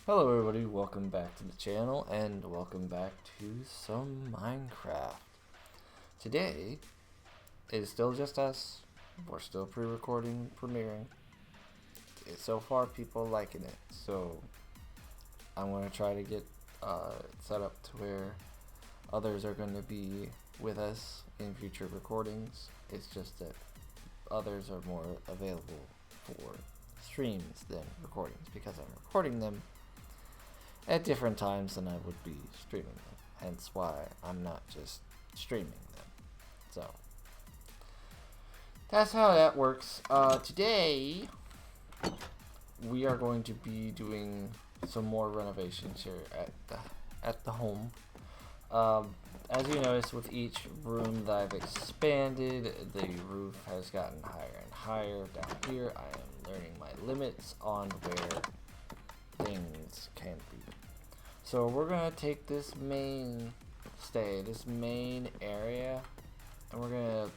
Hello everybody, welcome back to the channel and welcome back to some Minecraft. Today is still just us. We're still pre-recording, premiering. So far people liking it, so I'm going to try to get set up to where others are going to be with us in future recordings. It's just that others are more available for streams than recordings because I'm recording them at different times than I would be streaming them. Hence why I'm not just streaming them. So that's how that works. Today we are going to be doing some more renovations here at the home. As you notice, with each room that I've expanded, the roof has gotten higher and higher. Down here, I am learning my limits on where things can be. So we're gonna take this main area, and we're gonna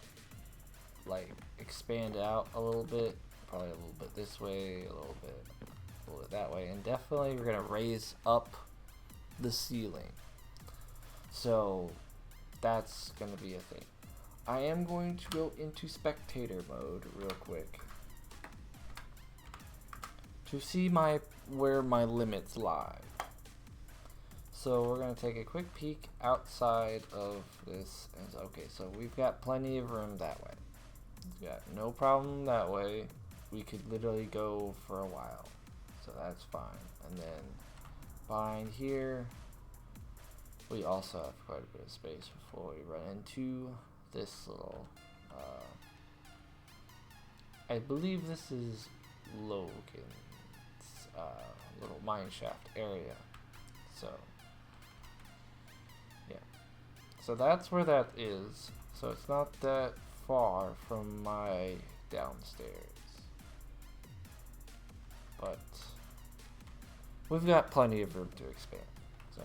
like expand out a little bit, probably a little bit this way, a little bit that way, and definitely we're gonna raise up the ceiling. So that's gonna be a thing. I am going to go into spectator mode real quick to see where my limits lie. So we're going to take a quick peek outside of this. Okay, so we've got plenty of room that way. We've got no problem that way. We could literally go for a while. So that's fine. And then behind here, we also have quite a bit of space before we run into this little, I believe this is Logan's little mineshaft area. So So that's where that is. So it's not that far from my downstairs. But we've got plenty of room to expand. So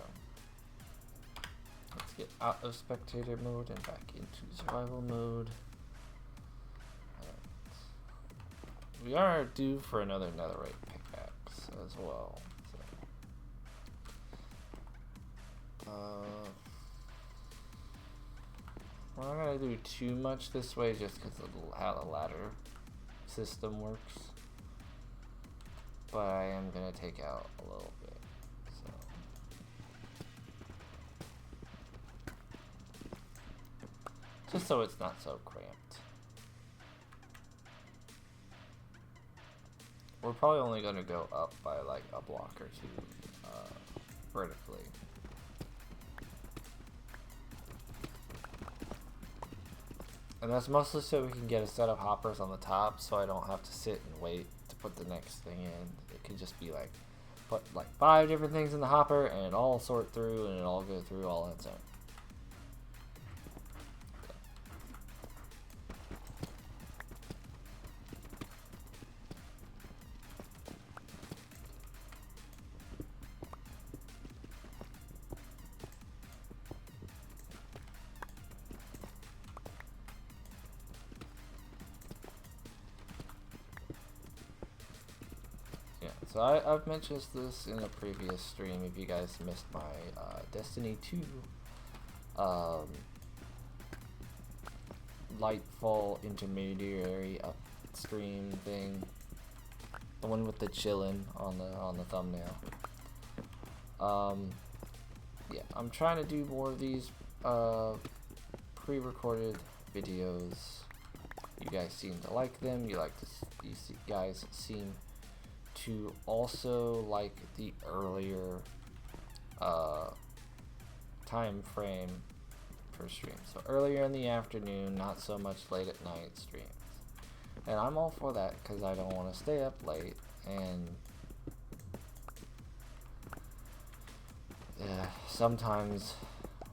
let's get out of spectator mode and back into survival mode. Right. We are due for another netherite pickaxe as well. So we're not going to do too much this way just because of how the ladder system works. But I am going to take out a little bit. So just so it's not so cramped. We're probably only going to go up by like a block or two vertically. And that's mostly so we can get a set of hoppers on the top so I don't have to sit and wait to put the next thing in. It could just be like, put like 5 different things in the hopper and it all sort through and it all go through all on its own. So I've mentioned this in a previous stream if you guys missed my Destiny 2 Lightfall intermediary upstream thing. The one with the chillin' on the thumbnail. Yeah, I'm trying to do more of these pre-recorded videos. You guys seem to like them. You guys seem to also like the earlier time frame for streams. So earlier in the afternoon, not so much late at night streams. And I'm all for that because I don't want to stay up late and sometimes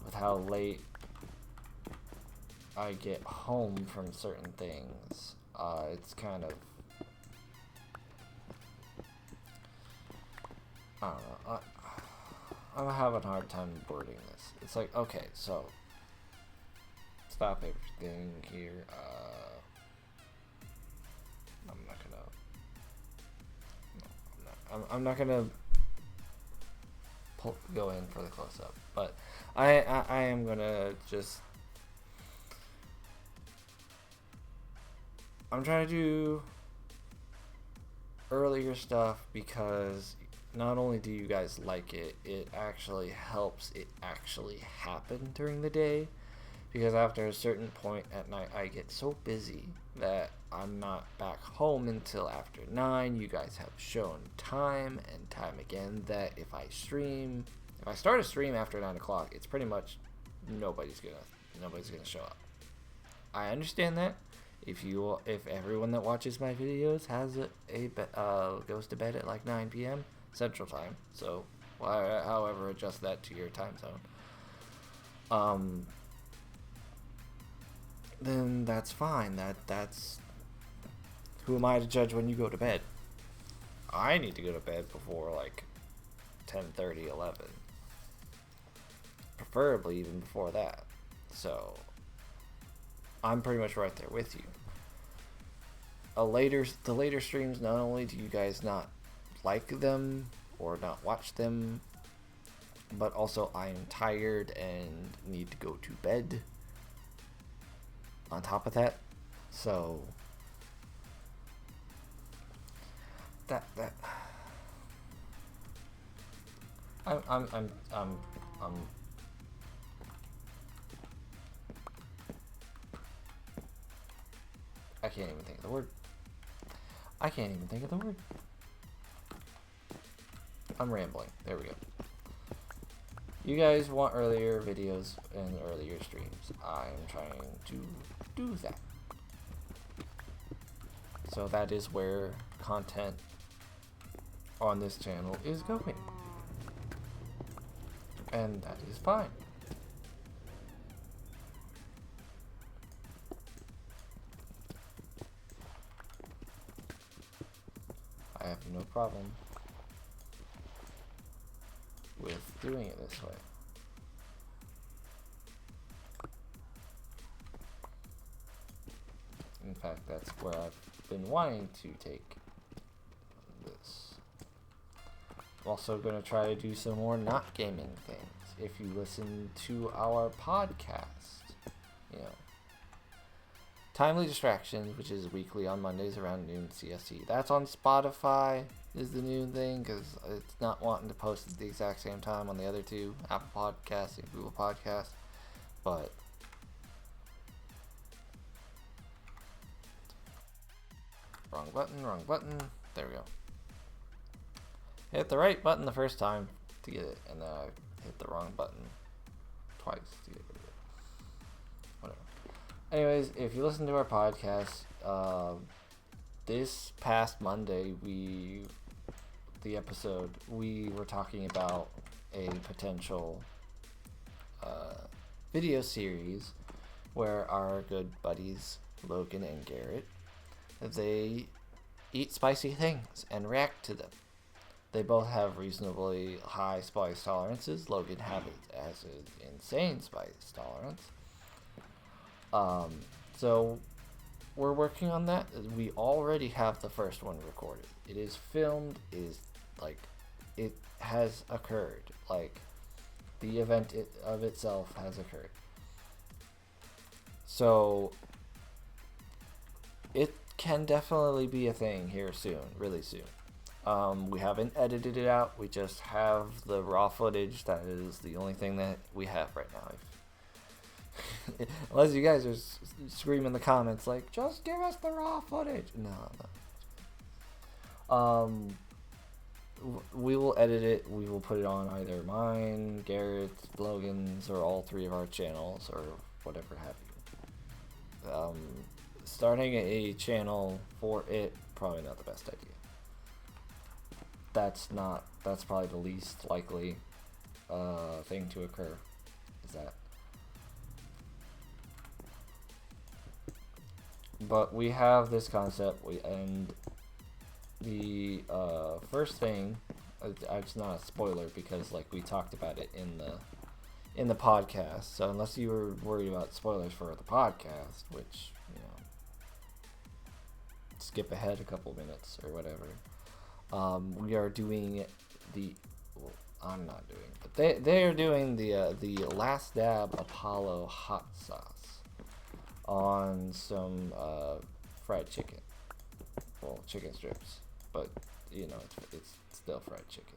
with how late I get home from certain things, it's kind of, I don't know, I'm having a hard time wording this. It's like, okay, so stop everything here. I'm not gonna go in for the close-up. But I am gonna just... I'm trying to do earlier stuff because not only do you guys like it, it actually helps it actually happen during the day. Because after a certain point at night, I get so busy that I'm not back home until after 9. You guys have shown time and time again that if I start a stream after 9 o'clock, it's pretty much nobody's gonna show up. I understand that. If everyone that watches my videos has goes to bed at like 9 p.m. Central Time, so however adjust that to your time zone. Then that's fine. That's who am I to judge when you go to bed? I need to go to bed before like 10:30, 11. Preferably even before that. So I'm pretty much right there with you. The later streams, not only do you guys not like them or not watch them, but also I'm tired and need to go to bed on top of that. So that I'm I can't even think of the word. I'm rambling. There we go. You guys want earlier videos and earlier streams. I'm trying to do that. So that is where content on this channel is going. And that is fine. I have no problem with doing it this way. In fact, that's where I've been wanting to take this. I'm also going to try to do some more not gaming things. If you listen to our podcast, you know, Timely Distractions, which is weekly on Mondays around noon CST. That's on Spotify, is the new thing, because it's not wanting to post at the exact same time on the other two, Apple Podcasts and Google Podcasts. But wrong button. There we go. Hit the right button the first time to get it, and then I hit the wrong button twice to get rid of it. Whatever. Anyways, if you listen to our podcast, this past Monday, we were talking about a potential video series where our good buddies Logan and Garrett, they eat spicy things and react to them. They both have reasonably high spice tolerances. Logan has an insane spice tolerance. So we're working on that. We already have the first one recorded. It is filmed. It has occurred. Like, the event of itself has occurred. So it can definitely be a thing here soon, really soon. We haven't edited it out. We just have the raw footage. That is the only thing that we have right now. Unless you guys are screaming in the comments like, just give us the raw footage. No. We will edit it. We will put it on either mine, Garrett's, Logan's, or all three of our channels, or whatever have you. Starting a channel for it, probably not the best idea. That's probably the least likely thing to occur, is that. But we have this concept, and the first thing, it's not a spoiler because like we talked about it in the podcast. So unless you were worried about spoilers for the podcast, which, you know, skip ahead a couple minutes or whatever. We are doing I'm not doing it. But they're doing the Last Dab Apollo hot sauce on some fried chicken. Well, chicken strips, but you know it's still fried chicken.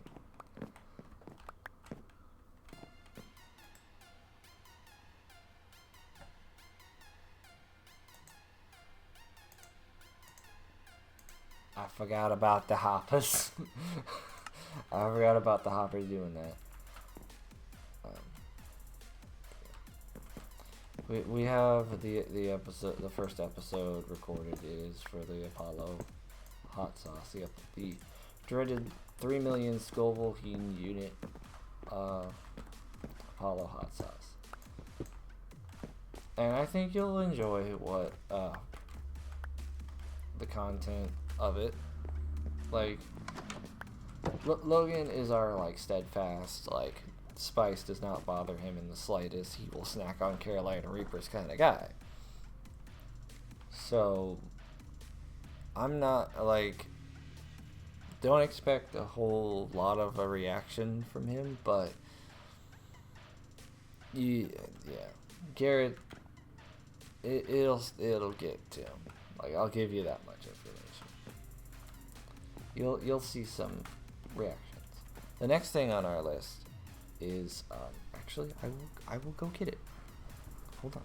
I forgot about the hoppers. I forgot about the hoppers doing that. We have the episode, the first episode recorded is for the Apollo hot sauce. The dreaded 3 million Scoville heating unit Apollo hot sauce. And I think you'll enjoy what the content of it. Like Logan is our like steadfast, like spice does not bother him in the slightest. He will snack on Carolina Reapers kind of guy. So I'm not like, don't expect a whole lot of a reaction from him, but yeah, Garrett, it'll get to him. Like, I'll give you that much information. You'll see some reactions. The next thing on our list is actually I will go get it. Hold on.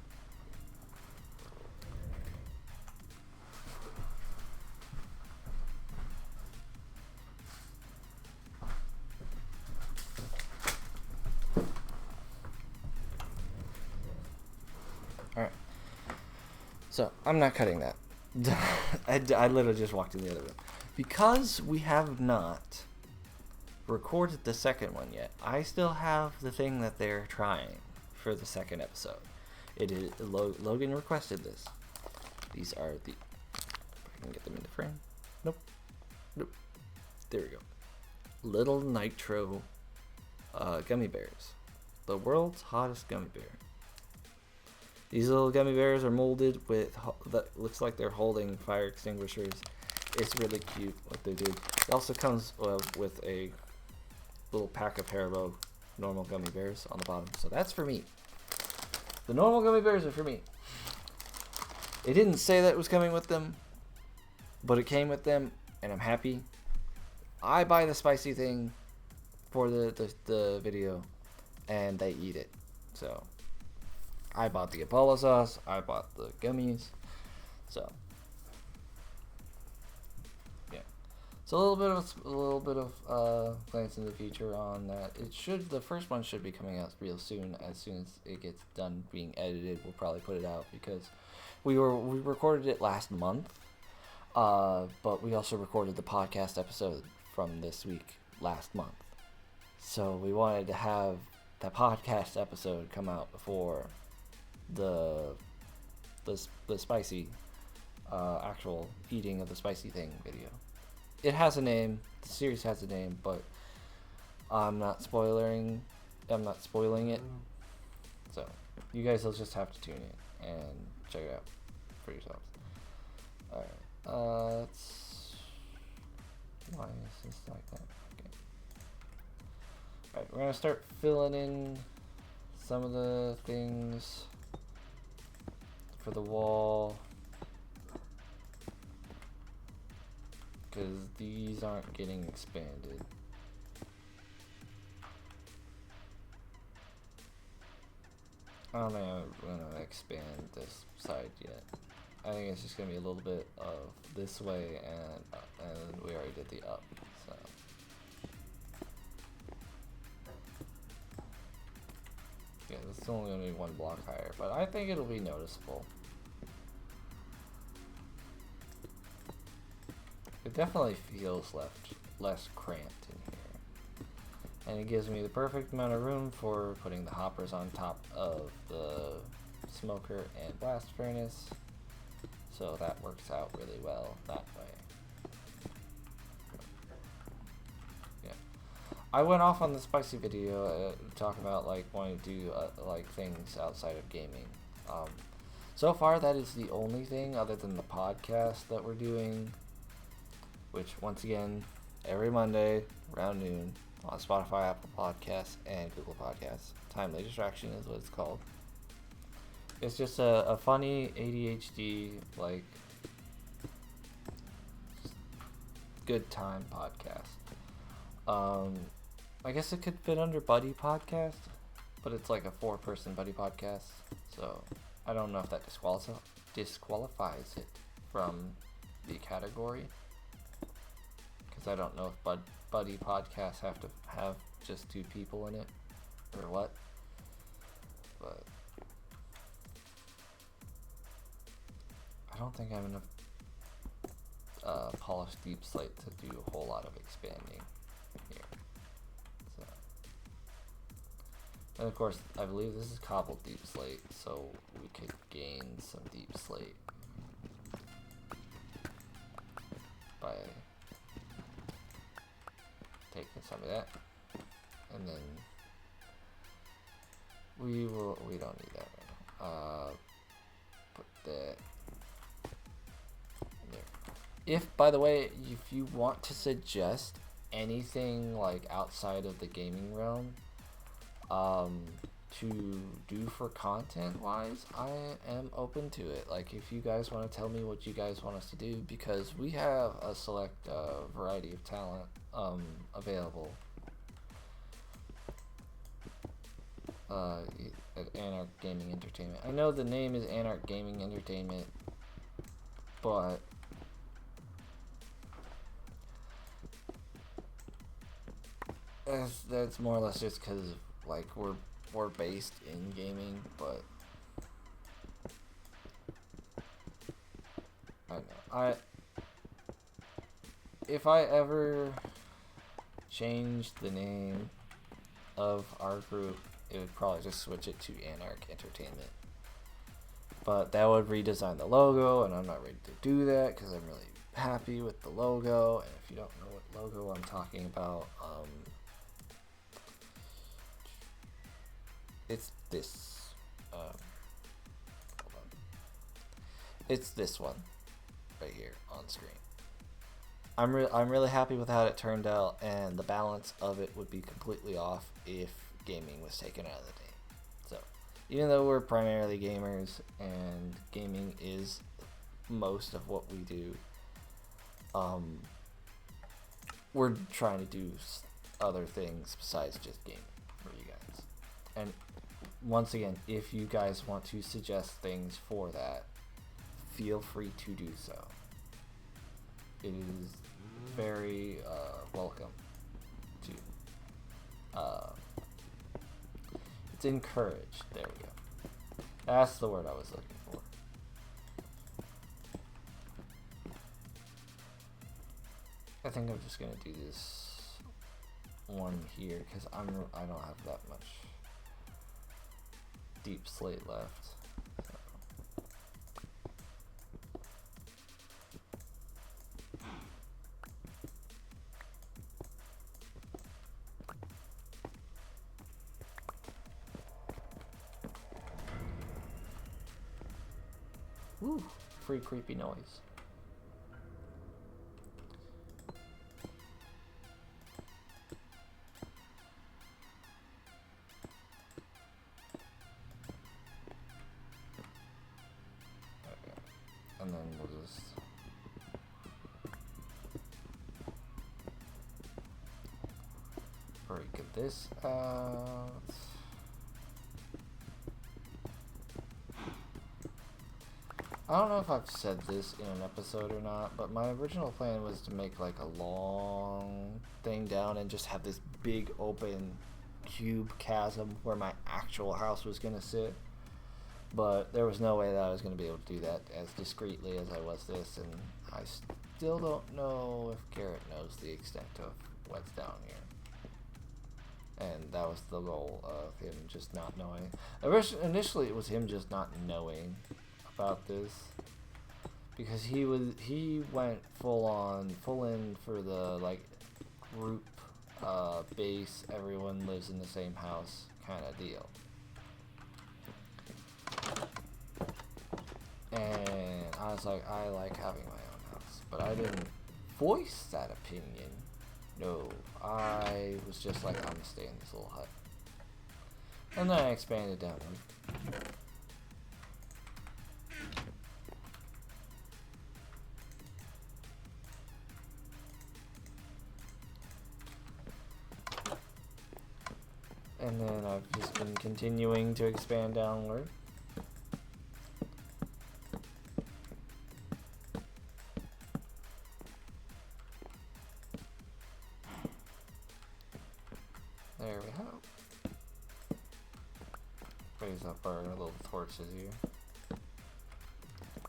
All right. So I'm not cutting that. I literally just walked in the other room because we have not recorded the second one yet. I still have the thing that they're trying for the second episode. It is Logan requested this. These are the, if I can get them into frame. Nope. There we go. Little Nitro gummy bears, the world's hottest gummy bear. These little gummy bears are molded with that looks like they're holding fire extinguishers. It's really cute what they do. It also comes with a little pack of Haribo normal gummy bears on the bottom. So that's for me. The normal gummy bears are for me. It didn't say that it was coming with them, but it came with them, and I'm happy. I buy the spicy thing for the video, and they eat it. So I bought the Apollo sauce. I bought the gummies. So yeah. So a little bit of glance in the future on that. The first one should be coming out real soon. As soon as it gets done being edited, we'll probably put it out because we recorded it last month. But we also recorded the podcast episode from this week last month. So we wanted to have the podcast episode come out before the spicy actual eating of the spicy thing video. It has a name. The series has a name, but I'm not spoiling it. So you guys will just have to tune in and check it out for yourselves. Alright. Why is this like that? Okay. Alright, we're gonna start filling in some of the things for the wall, because these aren't getting expanded. I don't think I'm gonna expand this side yet. I think it's just gonna be a little bit of this way, and we already did the up. So yeah, this is only gonna be one block higher, but I think it'll be noticeable. It definitely feels less cramped in here, and it gives me the perfect amount of room for putting the hoppers on top of the smoker and blast furnace. So that works out really well that way. Yeah, I went off on the spicy video talking about like wanting to do like things outside of gaming. So far that is the only thing other than the podcast that we're doing, which once again every Monday around noon, on Spotify, Apple Podcasts, and Google Podcasts. Timely Distraction is what it's called. It's just a funny ADHD, like, good time podcast. I guess it could fit under buddy podcast, but it's like a 4-person buddy podcast, so I don't know if that disqualifies it from the category, because I don't know if buddy podcasts have to have just 2 people in it, or what, but I don't think I have enough polished deep slate to do a whole lot of expanding here. So, and of course, I believe this is cobbled deep slate, so we could gain some deep slate by taking some of that, and then we don't need that right now. Put that there. If, by the way, if you want to suggest anything like outside of the gaming realm to do for content wise, I am open to it. Like, if you guys want to tell me what you guys want us to do, because we have a select variety of talent available at Anarch Gaming Entertainment. I know the name is Anarch Gaming Entertainment, but that's more or less just because like we're based in gaming, but I know if I ever changed the name of our group, it would probably just switch it to Anarch Entertainment. But that would redesign the logo, and I'm not ready to do that because I'm really happy with the logo. And if you don't know what logo I'm talking about, it's this. Hold on. It's this one right here on screen. I'm really happy with how it turned out, and the balance of it would be completely off if gaming was taken out of the name. So, even though we're primarily gamers and gaming is most of what we do, we're trying to do other things besides just gaming for you guys. And once again, if you guys want to suggest things for that, feel free to do so. It is very welcome to. It's encouraged. There we go. That's the word I was looking for. I think I'm just gonna do this one here because I don't have that much deep slate left. Woo, free creepy noise. Okay. And then we'll just break this out. I don't know if I've said this in an episode or not, but my original plan was to make like a long thing down and just have this big open cube chasm where my actual house was going to sit. But there was no way that I was going to be able to do that as discreetly as I was this, and I still don't know if Garrett knows the extent of what's down here. And that was the goal of him just not knowing. Initially it was him just not knowing about this, because he went full in for the like group base, everyone lives in the same house kind of deal. And I was like, I like having my own house, but I didn't voice that opinion No, I was just like, I'm gonna stay in this little hut. And then I expanded downward. And then I've just been continuing to expand downward. There we go. Raise up our little torches here.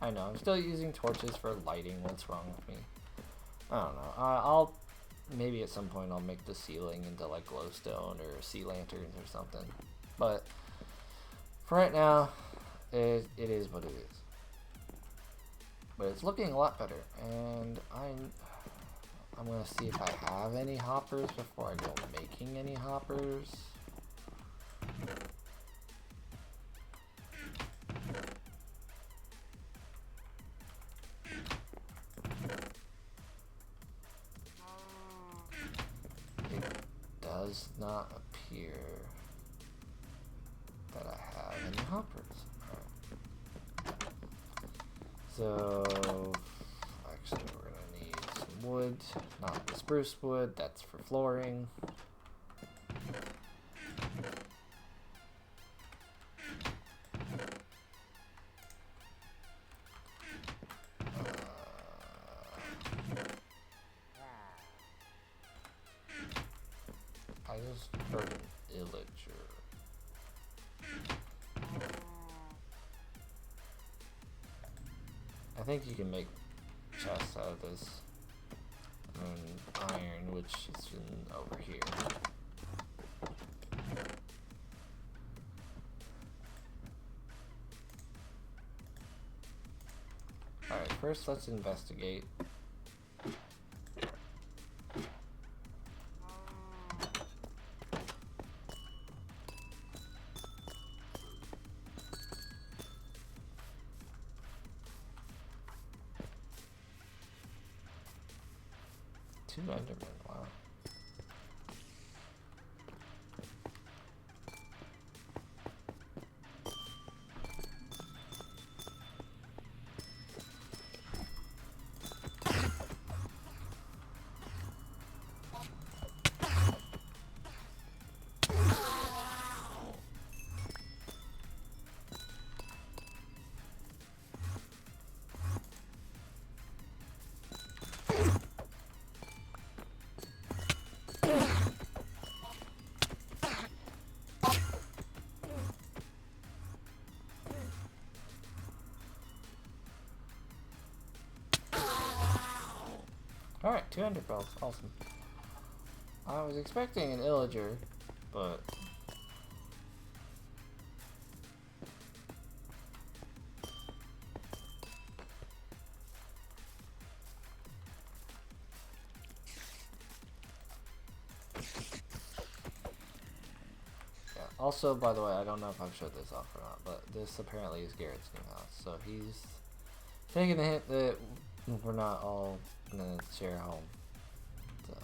I know, I'm still using torches for lighting. What's wrong with me? I don't know. I'll maybe at some point I'll make the ceiling into like glowstone or sea lanterns or something. But for right now, it is what it is. But it's looking a lot better, and I'm gonna see if I have any hoppers before I go making any hoppers. It does not appear that I have any hoppers. Alright. So actually we're gonna need some wood, not the spruce wood, that's for flooring. I just heard an illager. I think you can make chests out of this iron, which is over here. Alright, first let's investigate. Two Endermen, wow. Alright, 2 ender pearls, awesome. I was expecting an illager, but yeah. Also, by the way, I don't know if I've showed this off or not, but this apparently is Garrett's new house, so he's taking the hint that we're not all gonna share a home. So.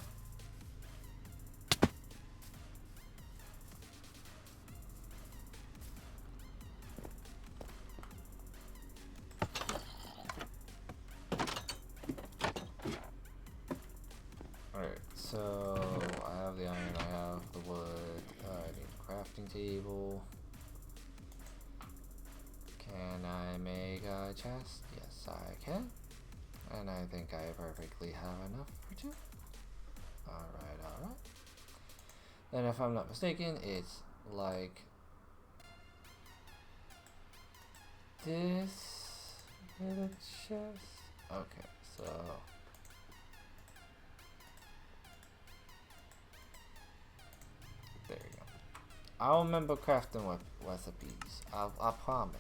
Alright, so I have the iron, I have the wood, I need a crafting table. Can I make a chest? Yes, I can. And I think I perfectly have enough for 2. Alright, alright. Then if I'm not mistaken, it's like this in a chest. Okay, so there you go. I'll remember crafting recipes. I promise.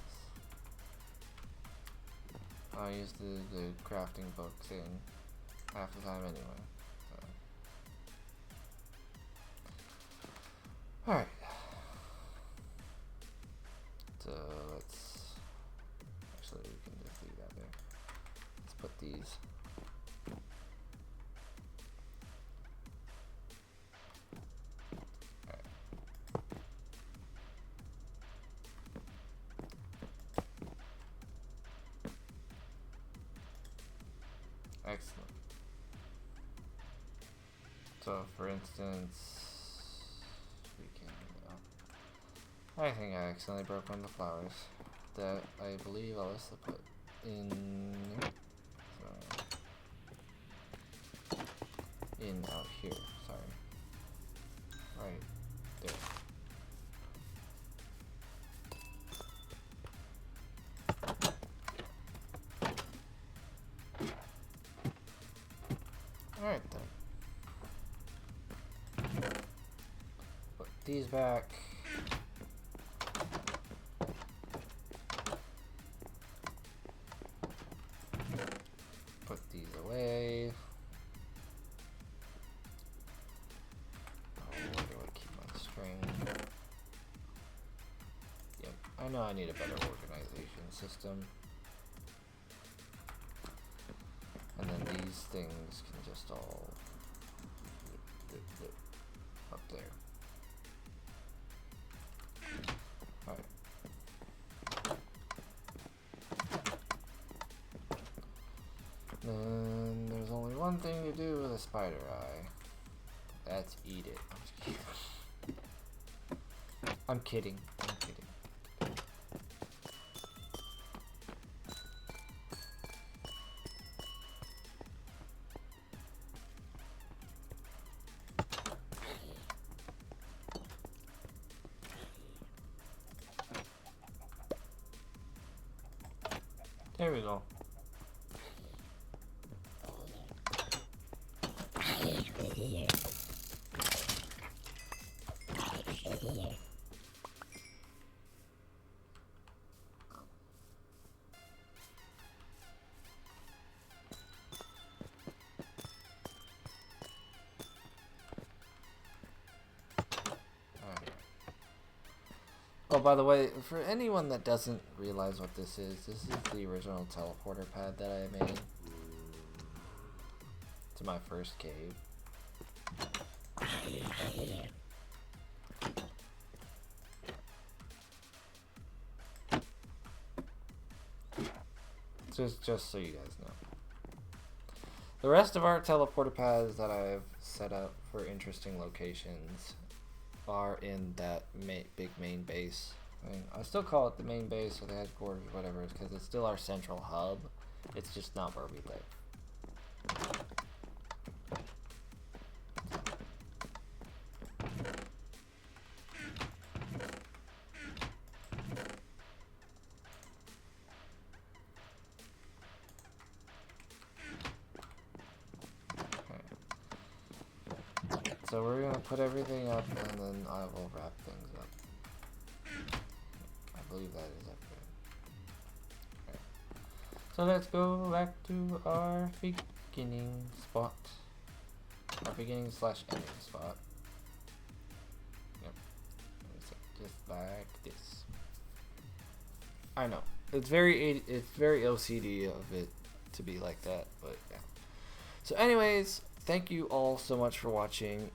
I use the crafting books in half the time anyway. So. Alright. So let's actually we can just leave that there. Let's put these. Excellent. So, for instance, we can. I think I accidentally broke one of the flowers that I believe Alyssa put in. In out here. Sorry. Right there. Alright then. Put these back. Put these away. Oh, where do I keep my string? Yep, I know I need a better organization system. And then these things can just all up there. Alright. Then there's only one thing to do with a spider eye. That's eat it. I'm kidding. I'm kidding. There we go. Oh, by the way, for anyone that doesn't realize what this is the original teleporter pad that I made to my first cave. Just so you guys know. The rest of our teleporter pads that I've set up for interesting locations are in that big main base. I mean, I still call it the main base or the headquarters or whatever, because it's still our central hub. It's just not where we live. So we're gonna put everything up and then I will wrap things up. I believe that is everything. Right. So let's go back to our beginning spot. Our beginning / ending spot. Yep. Just like this. I know. It's very OCD of it to be like that, but yeah. So anyways, thank you all so much for watching.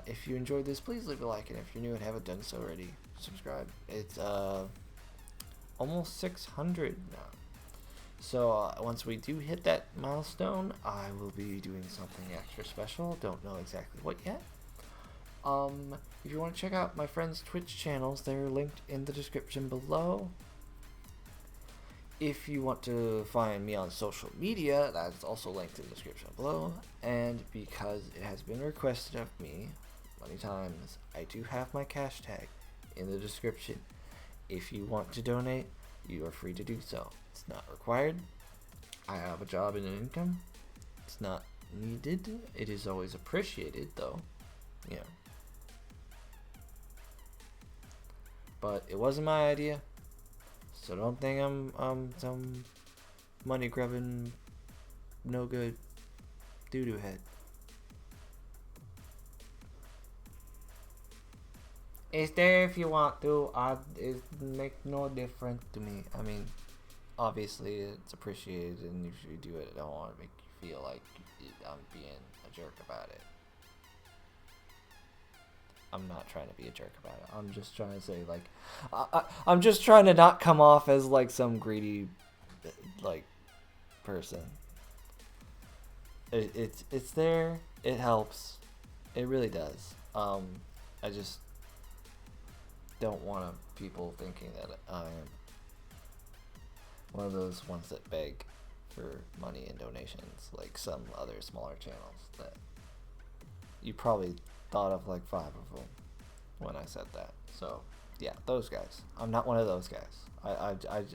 If you enjoyed this, please leave a like, and if you're new and haven't done so already, subscribe. It's almost 600 now. So once we do hit that milestone, I will be doing something extra special. Don't know exactly what yet. If you want to check out my friends' Twitch channels, they're linked in the description below. If you want to find me on social media, that's also linked in the description below. And because it has been requested of me many times, I do have my cash tag in the description. If you want to donate, you are free to do so. It's not required. I have a job and an income. It's not needed. It is always appreciated, though. Yeah. But it wasn't my idea. So don't think I'm some money grubbing, no good doo-doo head. It's there if you want to. It makes no difference to me. I mean, obviously it's appreciated, and if you do it, I don't want to make you feel like I'm being a jerk about it. I'm not trying to be a jerk about it. I'm just trying to say, like, I'm just trying to not come off as, like, some greedy, like, person. It's there. It helps. It really does. I just don't want people thinking that I am one of those ones that beg for money and donations like some other smaller channels that you probably thought of like 5 of them when I said that. So yeah, those guys. I'm not one of those guys.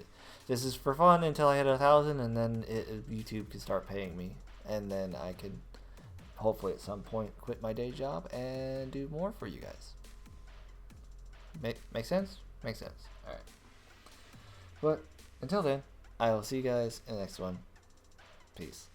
This is for fun until I hit 1,000, and then YouTube can start paying me, and then I can hopefully at some point quit my day job and do more for you guys. Make sense? Makes sense. All right. But until then, I will see you guys in the next one. Peace.